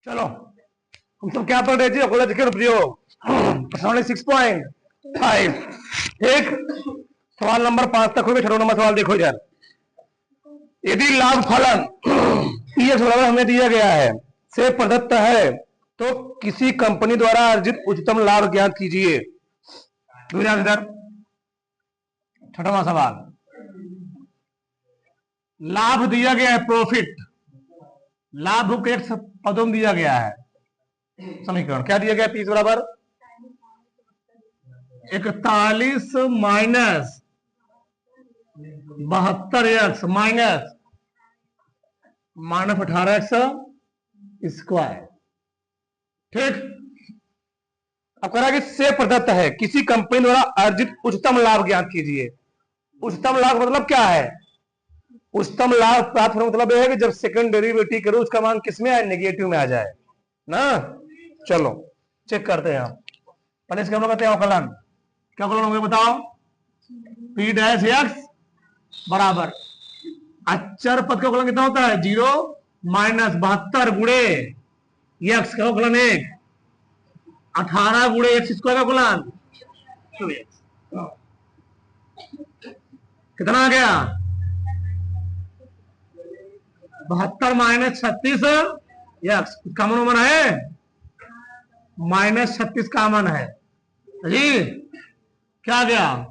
चलो हम सब क्या पढ़ रहे थे? अकोला के प्रयोग प्रश्नावली 6.5। ठीक, सवाल नंबर 5 तक हो गए। 6 नंबर सवाल देखो इधर। यदि लाभ फलन पीएक्स बराबर हमें दिया गया है से प्रदत्त है तो किसी कंपनी द्वारा अर्जित उच्चतम लाभ ज्ञात कीजिए। इधर 6वां सवाल, लाभ दिया गया है, प्रॉफिट, लाभ को एक पदों में दिया गया है। समीकरण क्या दिया गया? 30 बराबर 41 minus 72x minus 18x square. ठीक, अब कह रहा है कि से प्रदत्त है किसी कंपनी द्वारा अर्जित उच्चतम लाभ ज्ञात कीजिए। उच्चतम लाभ मतलब क्या है? उच्चतम लाभ प्राप्त होने मतलब यह है कि जब सेकंड डेरिवेटिव करो उसका मान किसमें आए? नेगेटिव में आ जाए ना। चलो चेक करते हैं। पहले इसका हम लोग कहते हैं अवकलन। क्या अवकलन होंगे बताओ? पी डैश एक्स बराबर अचर पद का अवकलन कितना होता है? 0 माइनस 72 गुणे एक्स का अवकलन 1, 18 गुणे एक्स स्क्वायर का अवकलन 2x। कितना आ गया? 72 माइनस 36 एक्स कॉमन ओमन है, माइनस 36 कॉमन है जी। क्या आ गया?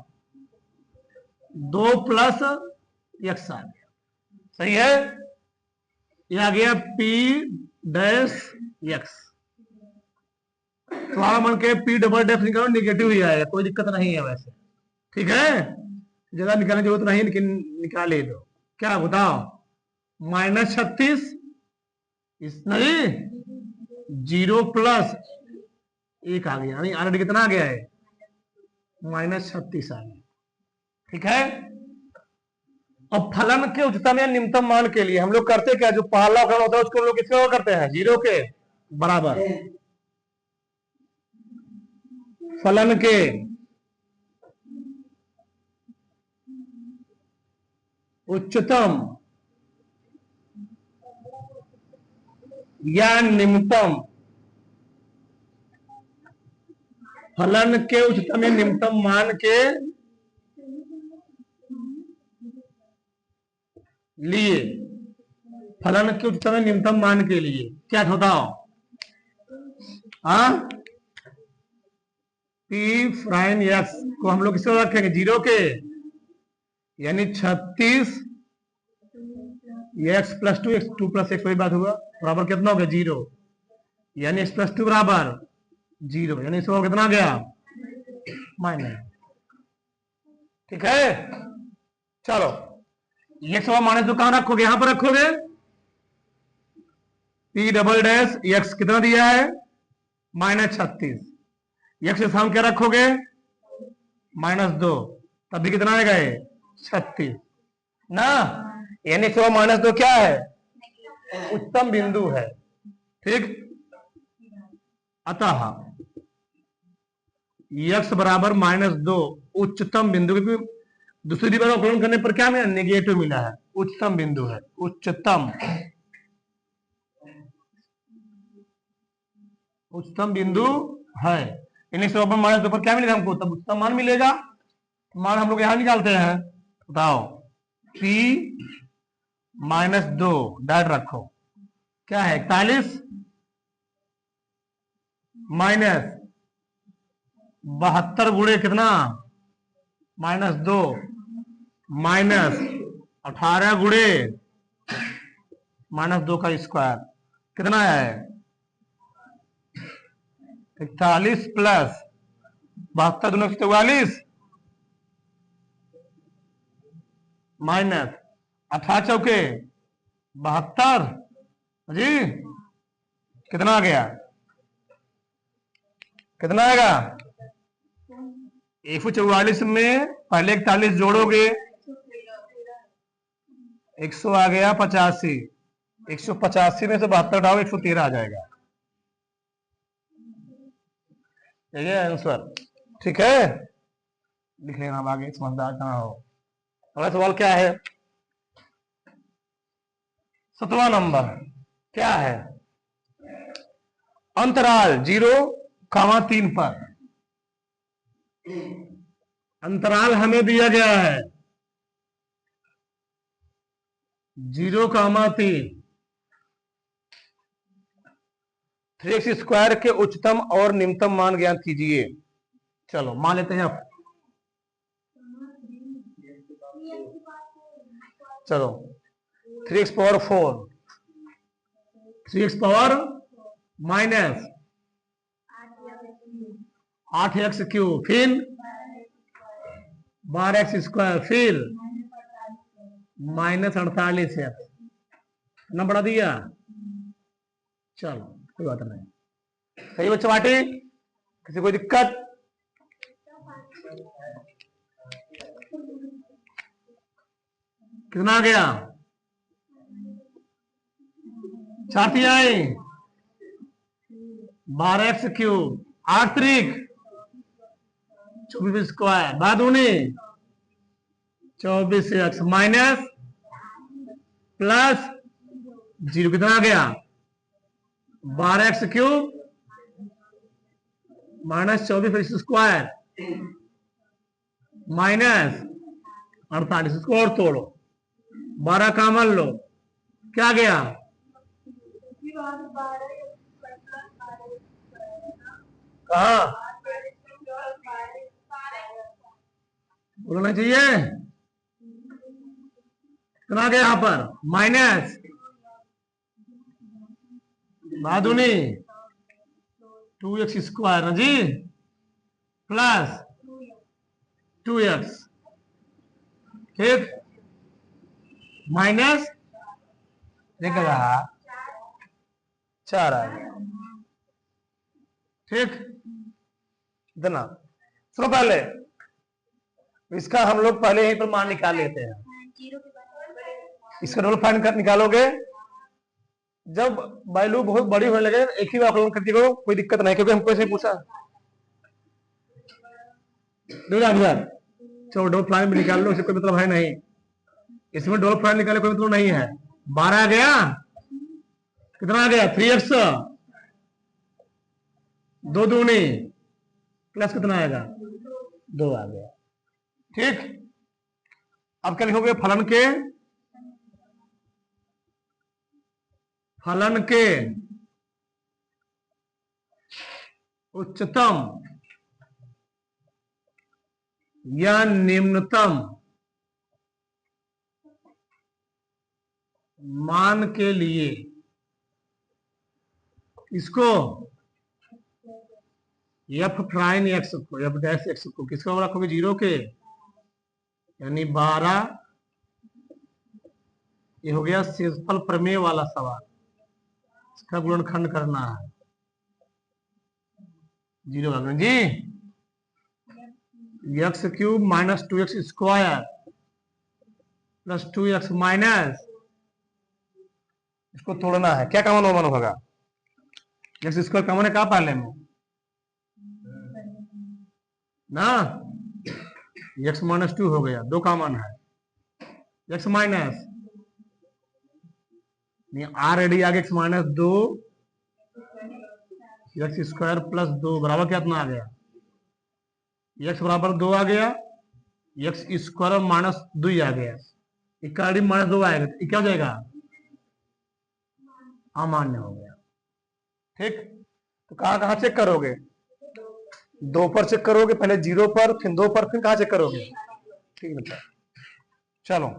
2 प्लस एक्स आ गया। सही है, ये आ गया पी डैश एक्स। तो मन के पी डबल डैश निकालो, निगेटिव ही आएगा, कोई दिक्कत नहीं है वैसे। ठीक है, ज्यादा निकालने की जरूरत नहीं, लेकिन निकाल ही दो। क्या बताओ? माइनस 36 नहीं, 0 प्लस 1 आ गया, ऑलरेडी कितना आ गया है? माइनस 36 आ गया। ठीक है, अब फलन के उच्चतम या निम्नतम मान के लिए हम लोग करते क्या? जो पहला फलन होता है उसको हम लोग किसके करते हैं? 0 के बराबर। फलन के उच्चतम या निम्नतम, फलन के उच्चतम या निम्नतम मान के लिए, फलन के उच्चतम या निम्नतम मान के लिए क्या बताओ? हाँ, पी प्राइम एक्स को हम लोग किसको रखेंगे? 0 के, यानी 36 x plus 2 x 2 plus x वही बात हुआ, बराबर कितना हो गया? 0, यानी एक्स प्लस 2 बराबर 0, यानी इसको कितना गया? माइनस। ठीक है, चलो एक्स माइनस 2 कहां रखोगे? यहां पर रखोगे। पी डबल डैश एक्स कितना दिया है? माइनस 36। एक्स के सामने क्या रखोगे? -2, तब भी कितना आएगा? 36 ना, यानी -2 क्या है? उच्चतम बिंदु है। ठीक, अतः x बराबर -2 उच्चतम बिंदु, क्योंकि दूसरी बार अवकलन करने पर क्या मिला? नेगेटिव मिला है, उच्चतम बिंदु है, उच्चतम बिंदु है। यानी -2 पर क्या मिलेगा हमको? तब उच्चतम मान मिलेगा। मान हम लोग यहां निकालते हैं, बताओ। p -2 डाट रखो, क्या है? 41 माइनस 72 गुणे कितना? -2 माइनस 18 गुणे -2 का स्क्वायर कितना है? 41 प्लस 72 दूनी 44 माइनस 18 चौके 72 जी। कितना आ गया? कितना आएगा? 144 में पहले 41 जोड़ोगे 100 आ गया 85, 185 में से 72 हटाओ 113 आ जाएगा। ये आंसर। ठीक है, लिख लेना आगे, समझदार कहाँ हो। अगला सवाल क्या है? 7वां नंबर क्या है? अंतराल 0,3 पर, अंतराल हमें दिया गया है 0,3। 3x² के उच्चतम और निम्नतम मान ज्ञात कीजिए। चलो मान लेते हैं आप, चलो 3x power 4, 3x power minus 8x³, फिर 12x², फिर -48x ना बढ़ा दिया। चलो कोई बात नहीं, सही बच्चों बाटी, किसी कोई दिक्कत? कितना आ गया? 4 आई 12x³ 8 त्रिक 24² बाद 24x माइनस प्लस 0, कितना आ गया? 12x³ माइनस 24x² माइनस 48, इसको और तोड़ो, 12 कॉमन लो, क्या गया? कहा बोलना चाहिए? कितना गया यहां पर? माइनस बादुनी 2x² ना जी, प्लस 2x, ठीक, माइनस देख रहा 4 आ गया, ठीक। इतना सुनो, पहले इसका हम लोग पहले यहीं पर मान निकाल लेते हैं। इसका रोल फाइंड निकालोगे जब वैल्यू बहुत बड़ी होने लगे, एक ही बार आकलन करके करो, कोई दिक्कत नहीं, क्योंकि हमको ऐसे पूछा। चलो डबल प्राइम भी निकाल लो, इससे कोई मतलब है नहीं, इसमें डबल प्राइम निकाले कोई मतलब नहीं है। 12 आ गया, कितना आ गया? 3x 2 दूनी प्लस कितना आएगा? 2 आ गया, ठीक। अब क्या लिखोगे? फलन के उच्चतम या निम्नतम मान के लिए इसको f प्राइम x को, f डैश x को किसका रखोगे? 0 के, यानी 12। ये हो गया शेषफल प्रमेय वाला सवाल, इसका गुणनखंड करना है 0 का जी। x³ minus 2x² plus 2x minus, इसको तोड़ना है, क्या कॉमन ओमन होगा? x² कॉमन है, कहा पहले में ना, x -2 हो गया, 2 कॉमन है, x माइनस ऑलरेडी आगे x -2 x² प्लस 2 बराबर कितना आ गया? x बराबर 2 आ गया, x² माइनस 2 आ गया, इक्वालिटी -2 आएगा, तो क्या हो जाएगा? अमान्य हो गया, ठीक। तो कहां कहां चेक करोगे? 2 पर चेक करोगे, पहले 0 पर, फिर 2 पर, फिर कहां चेक करोगे? ठीक बेटा, चलो,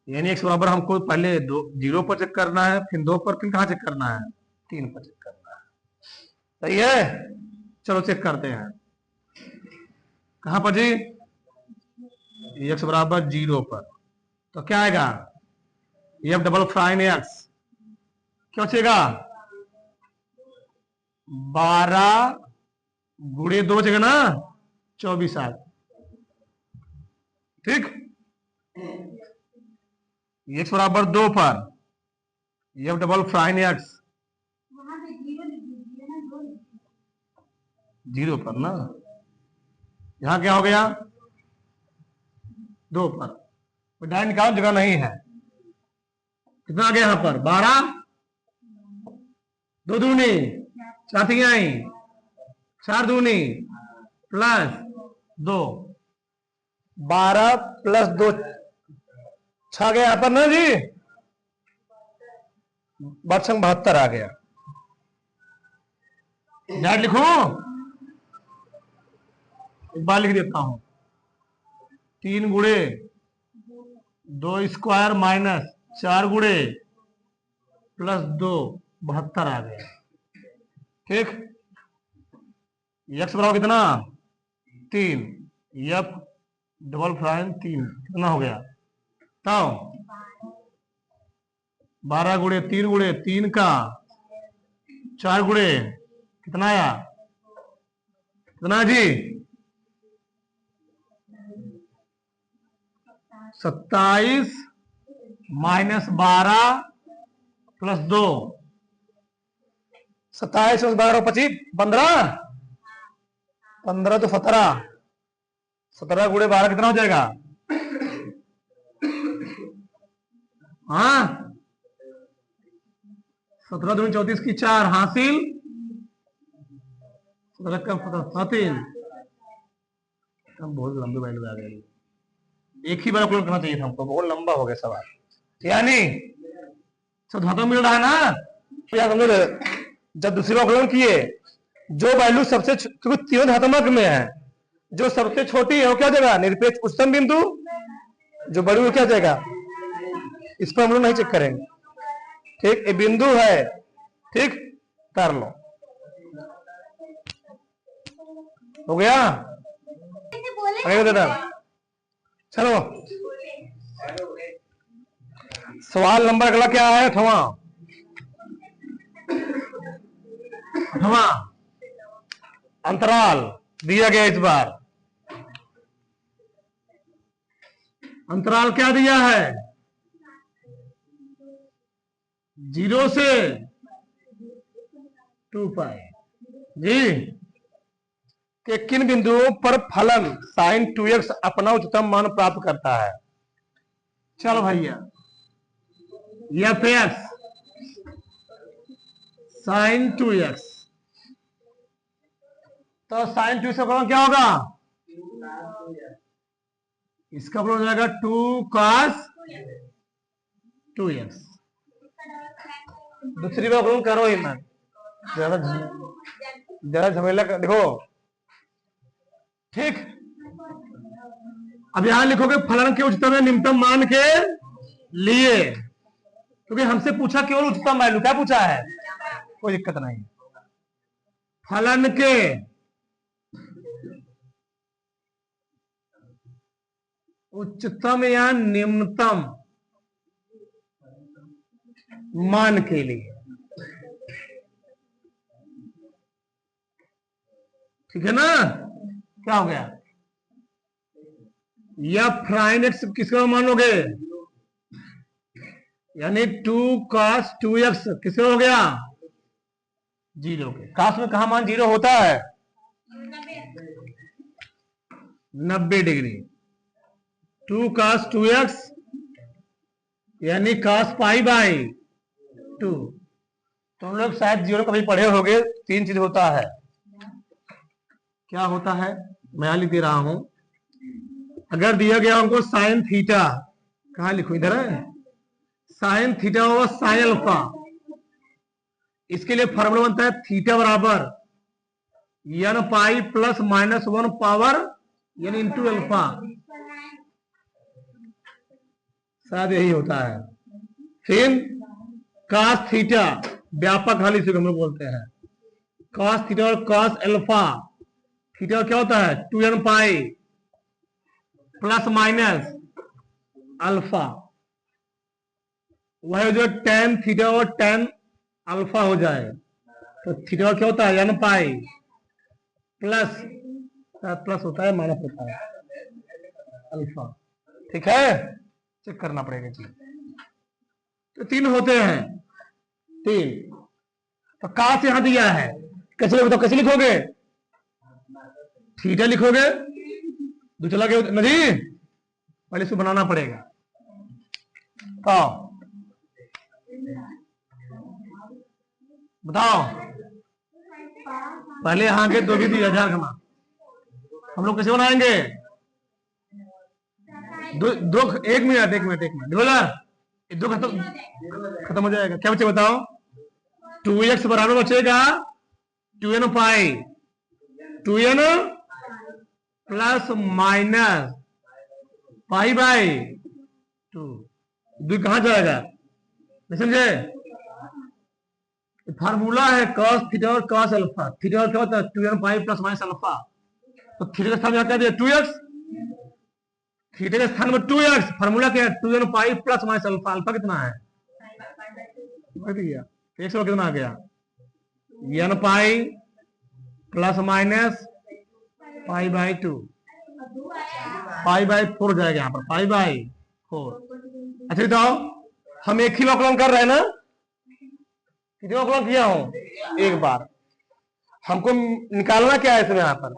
यानी x बराबर हमको पहले 0 पर चेक करना है, फिर 2 पर, फिर कहां चेक करना है? 3 पर चेक करना है, सही है। चलो चेक करते हैं, कहां पर जी? x बराबर 0 पर, तो क्या आएगा? f डबल प्राइम x क्या बचेगा? 12 गुणे 2 बचेगा ना, 24 आ, ठीक। x बराबर 2 पर f डबल प्राइम x 0 पर ना, यहां क्या हो गया? 2 पर, डायरेक्ट निकालो, जगह नहीं है। कितना आ गया यहां पर? 12 दो दूनी चार तिहाई, चार दूनी प्लस 2, 12 प्लस 2 छा गया यहां पर ना जी, 72 आ गया। याद लिखो, एक बार लिख देता हूं, 3 गुणे 2 स्क्वायर माइनस 4 गुणे प्लस 2, 72 आ गया। ठीक, एक्स बराबर कितना 3, एफ डबल प्राइम 3 कितना हो गया, तो 12 गुणे 3 का 4 गुणे कितना आया, कितना जी 27 माइनस 12 प्लस 2, 27 प्लस 12 25 15, 15 तो 17, 17 गुणे 12 कितना हो जाएगा, हाँ 17 दूनी 34 की 4 हासिल 17 का 7, बहुत लंबी वैल्यू आ गई, एक ही बार करना चाहिए था हमको, बहुत लंबा हो गया सवाल। यानी सब धातु मिल रहा है ना, तो यार हमने जब दूसरी बार आकलन किए, जो वैल्यू सबसे क्योंकि तीनों धातुमक में है, जो सबसे छोटी है वो क्या जाएगा, निरपेक्ष उच्चतम बिंदु, जो बड़ी वो क्या जाएगा, इस पर हम लोग नहीं चेक करेंगे। ठीक, ये बिंदु है, ठीक कर लो, हो गया दादा। चलो सवाल नंबर अगला क्या है, 8वां अंतराल दिया गया, इस बार अंतराल क्या दिया है, 0 से 2 पाई जी, कि किन बिंदुओं पर फलन sin 2x अपना उच्चतम मान प्राप्त करता है। चलो भैया, एफ एक्स sin 2x, तो sin 2x का क्या होगा, इसका हो जाएगा 2 cos 2x। दूसरी बार करो ही ना, जरा झमेला देखो। ठीक, अब यहां लिखोगे फलन के उच्चतम या निम्नतम मान के लिए, क्योंकि हमसे पूछा केवल उच्चतम वैल्यू, क्या पूछा है, कोई दिक्कत नहीं, फलन के उच्चतम या निम्नतम मान के लिए, ठीक है ना, क्या हो गया, या प्राइन एक्स किसका मानोगे, यानी 2 cos 2x किसका हो गया, 0 के, काश में कहा मान 0 होता है, 90 डिग्री, 2 cos 2x यानी cos पाई बाई 2, तुम लोग शायद जीरो कभी पढ़े होगे, 3 चीज होता है, क्या होता है, मैं यहां लिख दे रहा हूं, अगर दिया गया हमको साइन थीटा, कहां लिखो, इधर है, साइन थीटा और साइन अल्फा, इसके लिए फॉर्मूला बनता है थीटा बराबर n pi plus minus 1 power n into alpha, शायद यही होता है। फिर cos थीटा, व्यापक हल इसे हम लोग बोलते हैं, cos थीटा और cos अल्फा, थीटा क्या होता है 2n pi plus minus alpha, वह जो tan थीटा और tan अल्फा हो जाए, तो थीटा क्या होता है n पाई प्लस, प्लस होता है माइनस होता है अल्फा, ठीक है, चेक करना पड़ेगा जी। तो 3 होते हैं, 3, तो काश यहां दिया है, कैसे लिखोगे, तो कैसे लिखोगे, थीटा लिखोगे, दूसरा क्या नहीं, पहले इसको बनाना पड़ेगा, तो बताओ, पहले यहाँ के दो भी दिया ध्यान रखना। हम लोग कैसे बनाएंगे? दो एक मिनट बोला, दो खत्म हो जाएगा। क्या बच्चे बताओ? 2x बराबर बचेगा 2n pi, 2n plus minus pi by 2। दो कहां जाएगा? नहीं समझे? फार्मूला है cos थीटा और cos अल्फा। थीटा क्या होता है? 2n pi plus minus alpha. तो थीटा के स्थान में क्या दिया? 2x। थीटा के स्थान में 2x। फार्मूला क्या है? 2n pi plus minus alpha. Alpha कितना है? एक सौ कितना आ गया? n pi plus minus pi by 2, pi by 4 हो जाएगा यहाँ पर, पाई बाई 4। अच्छा बताओ, हम एक ही अवकलन कर रहे हैं ना? कितने अवकलन किया हूं? एक बार। हमको निकालना क्या है इसमें? यहाँ पर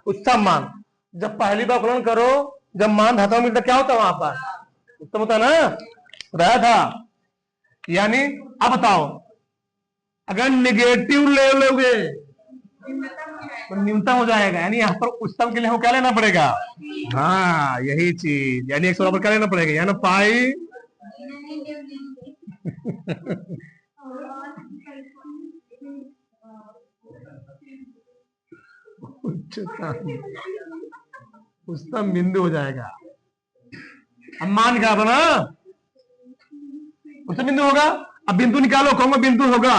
उच्चतम मान। जब पहली बार अवकलन करो, जब मान धाता मिलता क्या होता है वहां पर? उत्तम होता है ना, बताया था। यानी अब बताओ, अगर निगेटिव ले लोगे तो न्यूनतम हो जाएगा। यानी यहाँ पर उच्चतम के लिए हमको क्या लेना पड़ेगा? हाँ, यही चीज। यानी 100 पर क्या लेना पड़ेगा? यानी पाई उच्चतम बिंदु हो जाएगा। अब मान क्या बना? उच्चतम बिंदु होगा। अब बिंदु निकालो, कौन सा बिंदु होगा?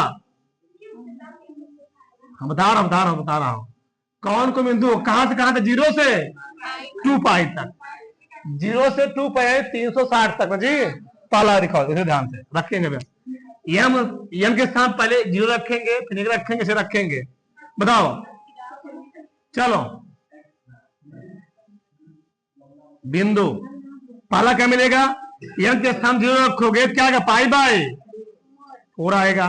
हम बता रहा हूं कौन को बिंदु, कहां से कहां तक? 0 से 2 पाई तक। 0 से 2 पाई 360 तक ना जी। पहला दिखाओ, इसे ध्यान से रखेंगे। यम के स्थान पहले 0 रखेंगे, फिर रखेंगे, इसे रखेंगे। बताओ, चलो बिंदु पहला क्या मिलेगा? यम के स्थान 0 रखोगे क्या आएगा? पाई बाई 4 आएगा।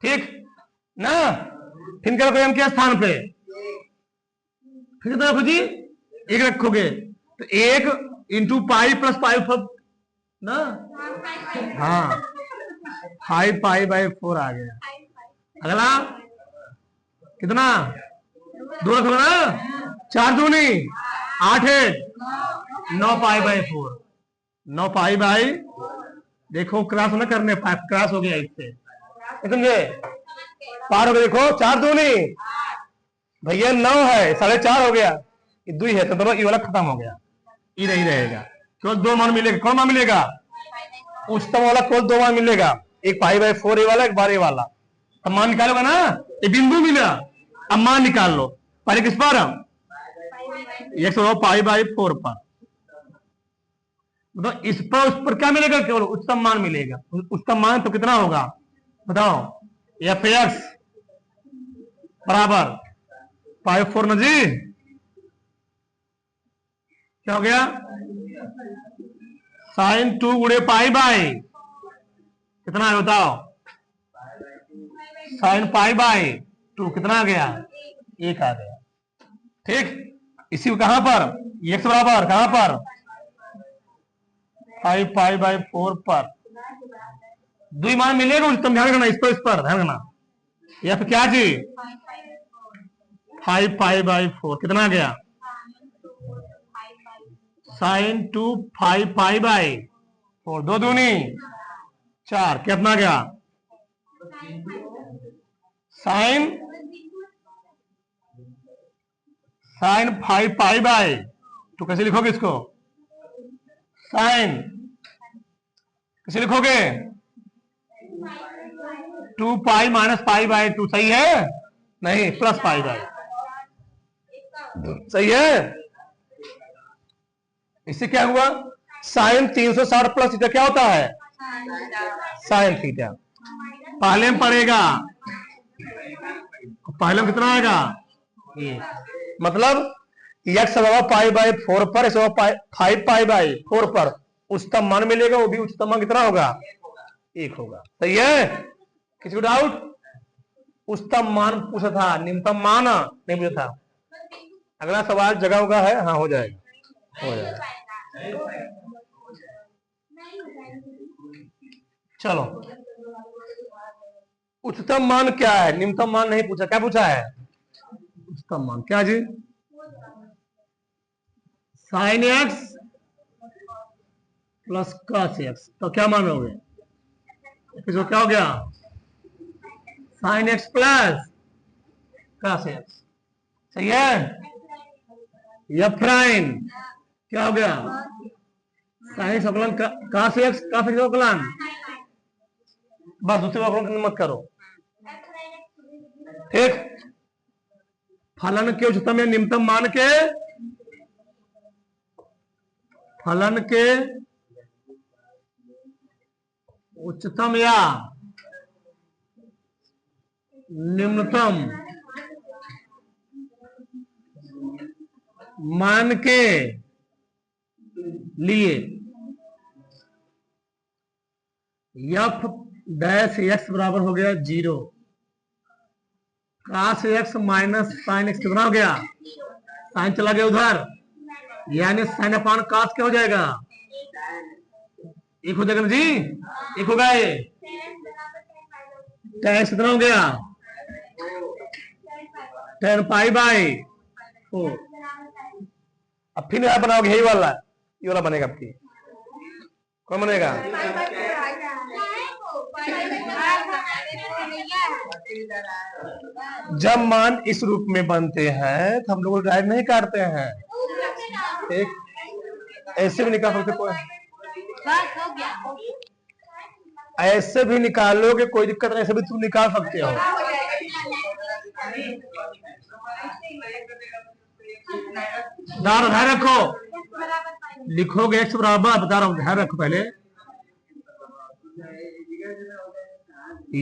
ठीक ना? फिर क्या रखोगे यम के स्थान पे? फिर कितना रखो जी? 1 रखोगे तो 1 इंटू पाई प्लस पाई 4 ना। हाँ, 5 पाई बाई 4 आ गया। अगला कितना? 2 रखोगे ना? 4 दूनी 8 है, 9 पाई बाई 4। 9 पाई बाई, देखो क्रॉस ना करने, क्रॉस हो गया इससे, समझे? पार हो गया। देखो 4 दूनी भैया 9 है, 4.5 हो गया। 2 है तो दोनों ये वाला खत्म हो गया, ये नहीं रहेगा। केवल 2 मान मिलेगा। कौन मान मिलेगा? उच्चतम वाला केवल 2 मान मिलेगा, एक पाई बाई 4 वाला, एक 12 वाला। अब मान निकालोगे ना, ये बिंदु मिला। अब मान निकाल लो। पहले किस पर? 100 पाई बाई 4 पर। मतलब इस पर उस पर क्या मिलेगा? केवल उच्चतम मान मिलेगा। उच्चतम मान तो कितना होगा बताओ? एफ एक्स बराबर पाई 4 ना जी। क्या हो गया? साइन 2 गुणे पाई बाई कितना है बताओ? साइन पाई बाई 2 कितना आ गया? 1 आ गया। ठीक, इसी को कहां पर? एक्स बराबर कहां पर? 5 पाई बाई 4 पर। 2 मान मिलेगा उच्चतम। ध्यान रखना, इस पर ध्यान रखना। या फिर क्या जी? 5 पाई बाई 4 कितना आ गया? साइन 2 5 पाई बाई 4, 2 दूनी 4, कितना गया? साइन 5 पाई बाई, तो कैसे लिखोगे इसको? साइन कैसे लिखोगे? 2 पाई माइनस पाई बाई 2, सही है? नहीं, प्लस पाई बाई, सही है? इससे क्या हुआ? साइन 360 प्लस थीटा क्या होता है? Sine theta. पहले में पड़ेगा, पहले में कितना आएगा? ये मतलब x पाई बाई 4 पर, 5 पाई बाई 4 पर उच्चतम मान मिलेगा। वो भी उच्चतम मान कितना होगा? 1 होगा। सही है? किसी को डाउट? उच्चतम मान पूछा था, निम्नतम मान नहीं पूछा था। अगला सवाल जगह होगा है? हाँ, हो जाएगा, हो जाएगा। चलो उच्चतम मान क्या है? निम्नतम मान नहीं पूछा, क्या पूछा है? उच्चतम मान क्या जी? Sine x plus cos x, तो क्या मानोगे? इसको क्या हो गया? Sine x plus cos x, सही है। एफ प्राइम क्या हो गया? साइन अवकलन कॉस एक्स, कॉस एक्स अवकलन, बस दूसरे अवकलन मत करो, ठीक। फलन के उच्चतम या निम्नतम मान के, फलन के उच्चतम या निम्नतम मान के लिए एफ डैश एक्स बराबर हो गया 0, cos x minus sine x कितना हो गया? साइन चला गया उधर, यानी साइन अपान cos क्या हो जाएगा? एक हो जाएगा ना जी, एक होगा ये, tan कितना हो गया? tan pi by 4। अब फिर आप बनाओगे यही वाला, ये वाला बनेगा आपकी, कौन बनेगा? जब मान इस रूप में बनते हैं तो हम लोग ड्राइव नहीं काटते हैं, एक ऐसे भी निकाल सकते, कोई ऐसे भी निकालोगे कोई दिक्कत नहीं, ऐसे भी तुम निकाल सकते हो। ध्यान रखो, लिखोगे एक्स बराबर, बता रहा हूं ध्यान रखो पहले,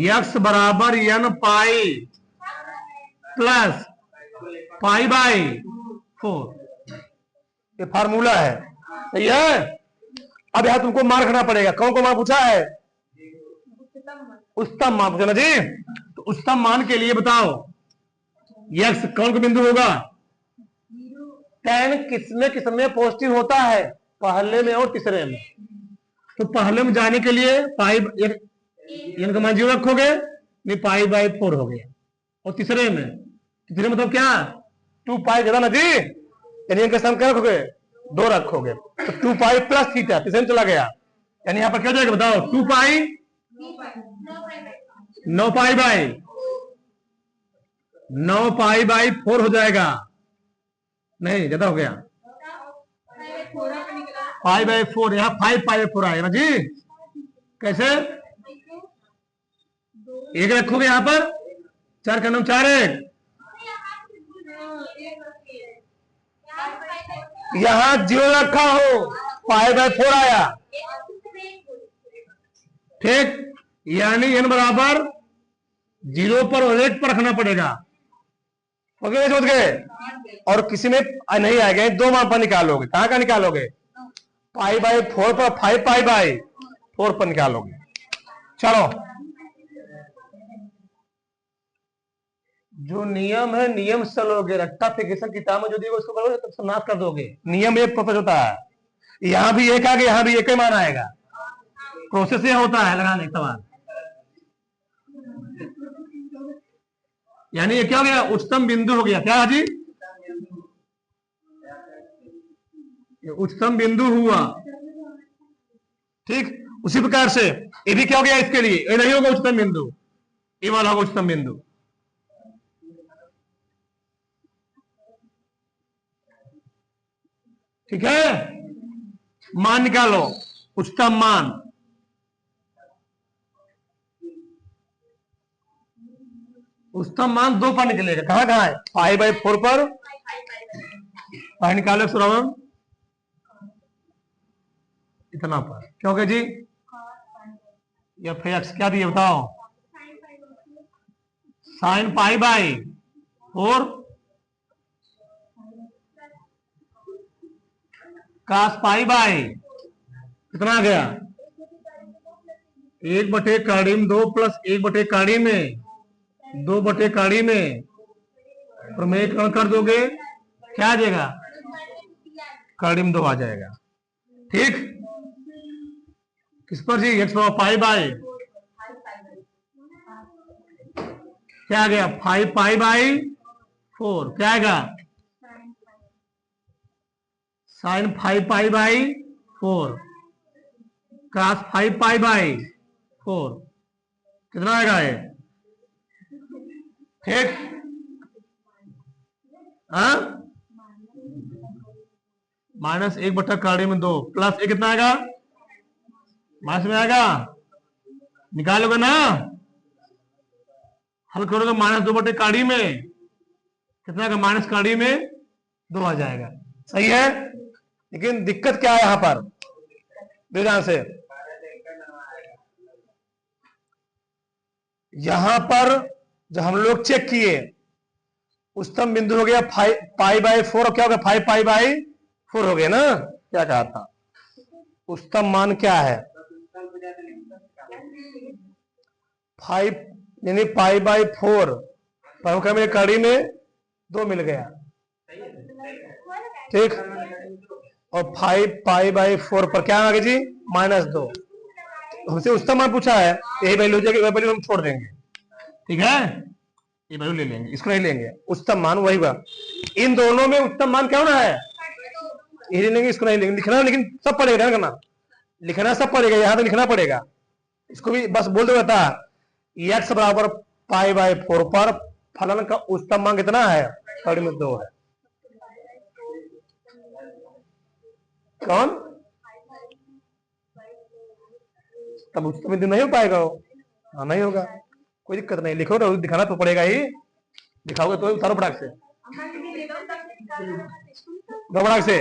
एक्स बराबर n pi plus pi by 4, ये फार्मूला है, सही है। अब यहां तुमको मान रखना पड़ेगा, कौन को मान पूछा है? उच्चतम मान पूछा ना जी। तो उच्चतम मान के लिए बताओ एक्स कौन का बिंदु होगा? tan किसमें पॉजिटिव होता है? पहले में और तीसरे में। तो पहले में जाने के लिए पाई इनका मान 0 रखोगे, नहीं पाई बाई 4 हो गया, और तीसरे में मतलब क्या? 2 पाई ज्यादा ना जी, यानी इनका सम क्या रखोगे? 2 रखोगे, तो 2 पाई प्लस थीटा तीसरे में चला गया, यानी यहां पर क्या हो जाएगा बताओ? 2 पाई 9 पाई बाई 9 पाई बाई 4 हो जाएगा, नहीं ज्यादा हो गया, पाई बाई 4, यहाँ 5 पाई 4 आएगा ना जी। कैसे? एक रखोगे यहां पर, 4 का नाम 4 है, यहां 0 रखा हो, पाई बाई 4 आया, ठीक। यानी n बराबर 0 पर और 1 पर रखना पड़ेगा, ओके समझ गए। और किसी में नहीं आएगा, 2 मान पर निकालोगे, कहां का निकालोगे? पाई बाई 4 पर, 5 पाई बाई 4 पर निकालोगे। चलो, जो नियम है नियम से चलोगे, रट्टा फिक्रेशन किताब में जो दिए उसको करोगे तब समाप्त कर दोगे। नियम एक प्रोसेस होता है, यहां भी एक आगे, यहां भी एक ही मान आएगा, प्रोसेस ये होता है लगाने के बाद। यानी ये क्या हो गया? उच्चतम बिंदु हो गया, क्या जी? उच्चतम बिंदु हुआ, ठीक। उसी प्रकार से ये भी क्या हो गया? इसके लिए ये नहीं होगा उच्चतम बिंदु, ये वाला होगा उच्चतम बिंदु, ठीक है। मान निकालो, उच्चतम मान, उच्चतम मान 2 पर निकलेगा, कहां कहां है? पाई बाई 4 पर, पाई निकालो श्रवण, इतना पर क्या हो गया जी? एफ एक्स क्या दिए बताओ? Sine pi by 4 cos pi by कितना आ गया? 1/2 प्लस 1/2 में 2/2 में प्रमेयकरण कर दोगे, क्या आ जाएगा? काड़ीम 2 आ जाएगा, ठीक। किस पर जी? एक्स पाई बाई क्या आ गया 5 पाई बाई 4, क्या आएगा sine 5 pi by 4 cross 5 pi by 4, कितना आएगा ये? ठीक, हाँ -1/2 प्लस 1 कितना आएगा? माइनस में आएगा, निकालोगे ना, हल करोगे -2/2 में कितना आएगा? -2 में 2 आ जाएगा। सही है, लेकिन दिक्कत क्या है यहां पर? ध्यान से, यहां पर जब हम लोग चेक किए उच्चतम बिंदु हो गया 5 पाई बाई 4, और क्या हो गया 5 पाई बाई 4 हो गया ना। क्या कहा था? उच्चतम मान क्या है? 5 यानी पाई बाई 4 पर मेरे कड़ी में 2 मिल गया, ठीक, और 5 पाई बाई 4 पर क्या आ गया जी? -2। हमसे उच्चतम मान पूछा है, यही वैल्यू हो जाएगी, वही वैल्यू हम छोड़ देंगे, ठीक है, ये वैल्यू ले लेंगे, इसको नहीं लेंगे। उच्चतम मान वही हुआ, इन दोनों में उच्चतम मान क्या होना है? यही लेंगे, इसको नहीं लेंगे। लिखना लेकिन सब पड़ेगा, ध्यान करना, लिखना सब पड़ेगा, यहां तो लिखना पड़ेगा। इसको भी बस बोल दो बता, x बराबर पाई बाई 4 पर फलन का उच्चतम मान कितना है? कड़ी में 2 है। कौन? तब उच्चतम बिंदु नहीं हो पाएगा वो। हाँ, नहीं होगा, कोई दिक्कत नहीं, लिखो तो दिखाना तो पड़ेगा ही, दिखाओगे तो उतारो फटाक से, फटाक से।